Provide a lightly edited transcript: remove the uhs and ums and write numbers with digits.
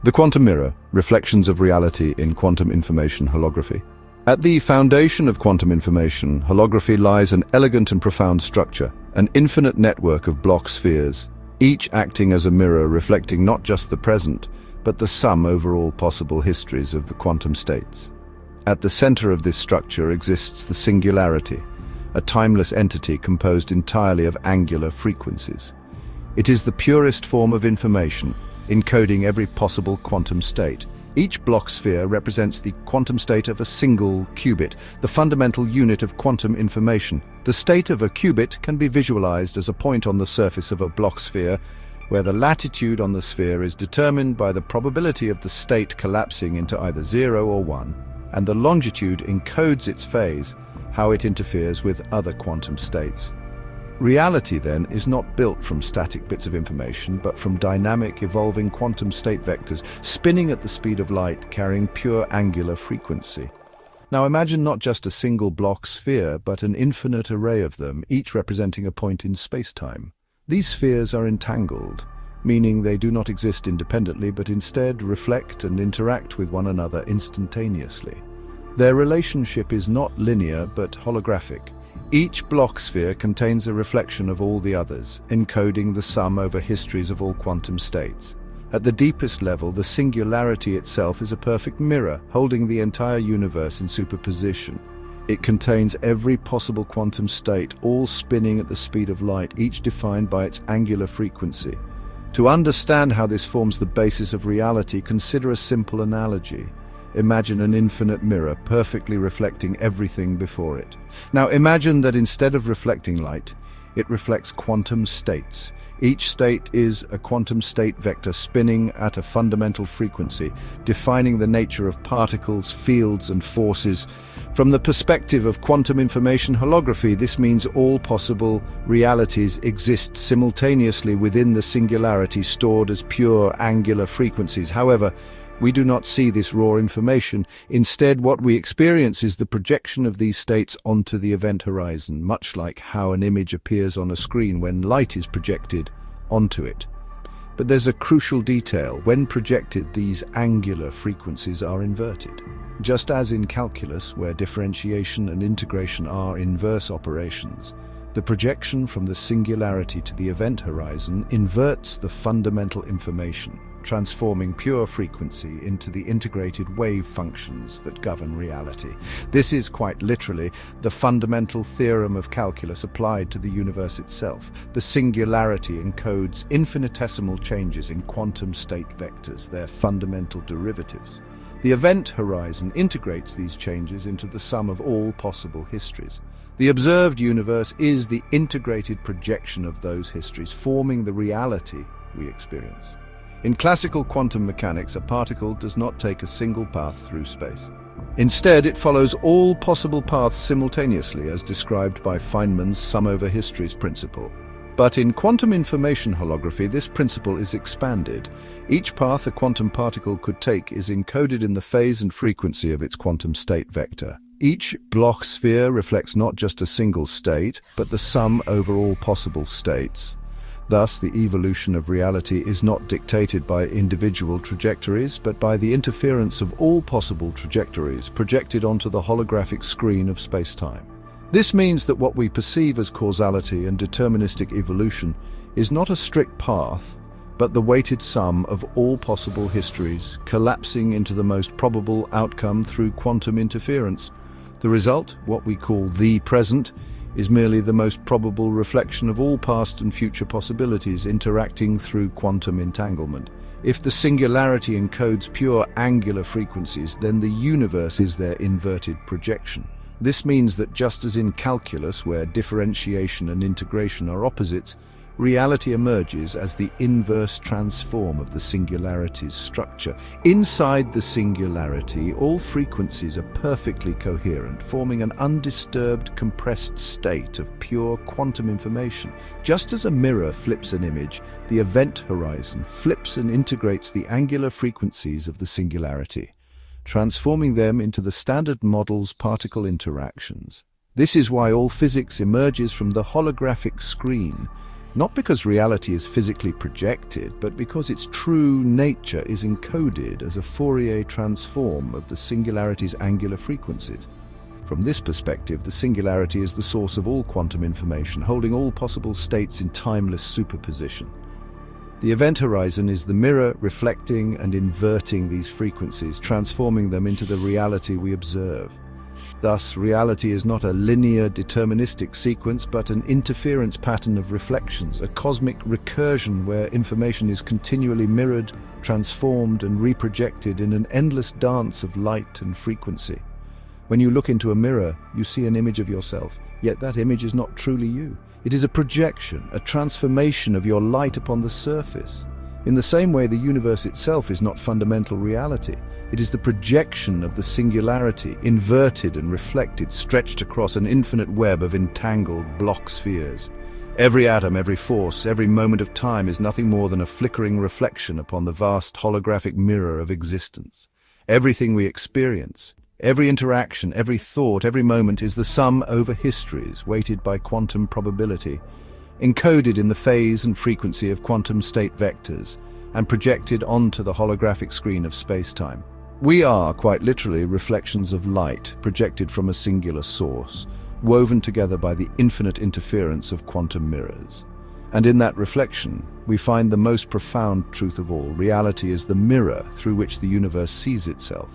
The quantum mirror, reflections of reality in quantum information holography. At the foundation of quantum information holography lies an elegant and profound structure, an infinite network of Bloch spheres, each acting as a mirror reflecting not just the present, but the sum over all possible histories of the quantum states. At the center of this structure exists the singularity, a timeless entity composed entirely of angular frequencies. It is the purest form of information, encoding every possible quantum state. Each Bloch sphere represents the quantum state of a single qubit, the fundamental unit of quantum information. The state of a qubit can be visualized as a point on the surface of a Bloch sphere, where the latitude on the sphere is determined by the probability of the state collapsing into either 0 or 1, and the longitude encodes its phase, how it interferes with other quantum states. Reality, then, is not built from static bits of information, but from dynamic, evolving quantum state vectors, spinning at the speed of light, carrying pure angular frequency. Now imagine not just a single Bloch sphere, but an infinite array of them, each representing a point in space-time. These spheres are entangled, meaning they do not exist independently, but instead reflect and interact with one another instantaneously. Their relationship is not linear, but holographic. Each Bloch sphere contains a reflection of all the others, encoding the sum over histories of all quantum states. At the deepest level, the singularity itself is a perfect mirror, holding the entire universe in superposition. It contains every possible quantum state, all spinning at the speed of light, each defined by its angular frequency. To understand how this forms the basis of reality, consider a simple analogy. Imagine an infinite mirror perfectly reflecting everything before it. Now imagine that instead of reflecting light, it reflects quantum states. Each state is a quantum state vector spinning at a fundamental frequency, defining the nature of particles, fields, and forces. From the perspective of quantum information holography, this means all possible realities exist simultaneously within the singularity, stored as pure angular frequencies. However, we do not see this raw information. Instead, what we experience is the projection of these states onto the event horizon, much like how an image appears on a screen when light is projected onto it. But there's a crucial detail. When projected, these angular frequencies are inverted. Just as in calculus, where differentiation and integration are inverse operations, the projection from the singularity to the event horizon inverts the fundamental information, transforming pure frequency into the integrated wave functions that govern reality. This is quite literally the fundamental theorem of calculus applied to the universe itself. The singularity encodes infinitesimal changes in quantum state vectors, their fundamental derivatives. The event horizon integrates these changes into the sum of all possible histories. The observed universe is the integrated projection of those histories, forming the reality we experience. In classical quantum mechanics, a particle does not take a single path through space. Instead, it follows all possible paths simultaneously, as described by Feynman's sum over histories principle. But in quantum information holography, this principle is expanded. Each path a quantum particle could take is encoded in the phase and frequency of its quantum state vector. Each Bloch sphere reflects not just a single state, but the sum over all possible states. Thus, the evolution of reality is not dictated by individual trajectories, but by the interference of all possible trajectories projected onto the holographic screen of space-time. This means that what we perceive as causality and deterministic evolution is not a strict path, but the weighted sum of all possible histories collapsing into the most probable outcome through quantum interference. The result, what we call the present, is merely the most probable reflection of all past and future possibilities interacting through quantum entanglement. If the singularity encodes pure angular frequencies, then the universe is their inverted projection. This means that just as in calculus, where differentiation and integration are opposites, reality emerges as the inverse transform of the singularity's structure. Inside the singularity, all frequencies are perfectly coherent, forming an undisturbed, compressed state of pure quantum information. Just as a mirror flips an image, the event horizon flips and integrates the angular frequencies of the singularity, transforming them into the standard model's particle interactions. This is why all physics emerges from the holographic screen, Not because reality is physically projected, but because its true nature is encoded as a Fourier transform of the singularity's angular frequencies. From this perspective, the singularity is the source of all quantum information, holding all possible states in timeless superposition. The event horizon is the mirror reflecting and inverting these frequencies, transforming them into the reality we observe. Thus, reality is not a linear, deterministic sequence, but an interference pattern of reflections, a cosmic recursion where information is continually mirrored, transformed, and reprojected in an endless dance of light and frequency. When you look into a mirror, you see an image of yourself, yet that image is not truly you. It is a projection, a transformation of your light upon the surface. In the same way, the universe itself is not fundamental reality. It is the projection of the singularity, inverted and reflected, stretched across an infinite web of entangled Bloch spheres. Every atom, every force, every moment of time is nothing more than a flickering reflection upon the vast holographic mirror of existence. Everything we experience, every interaction, every thought, every moment is the sum over histories, weighted by quantum probability, encoded in the phase and frequency of quantum state vectors, and projected onto the holographic screen of space-time. We are, quite literally, reflections of light projected from a singular source, woven together by the infinite interference of quantum mirrors. And in that reflection, we find the most profound truth of all. Reality is the mirror through which the universe sees itself.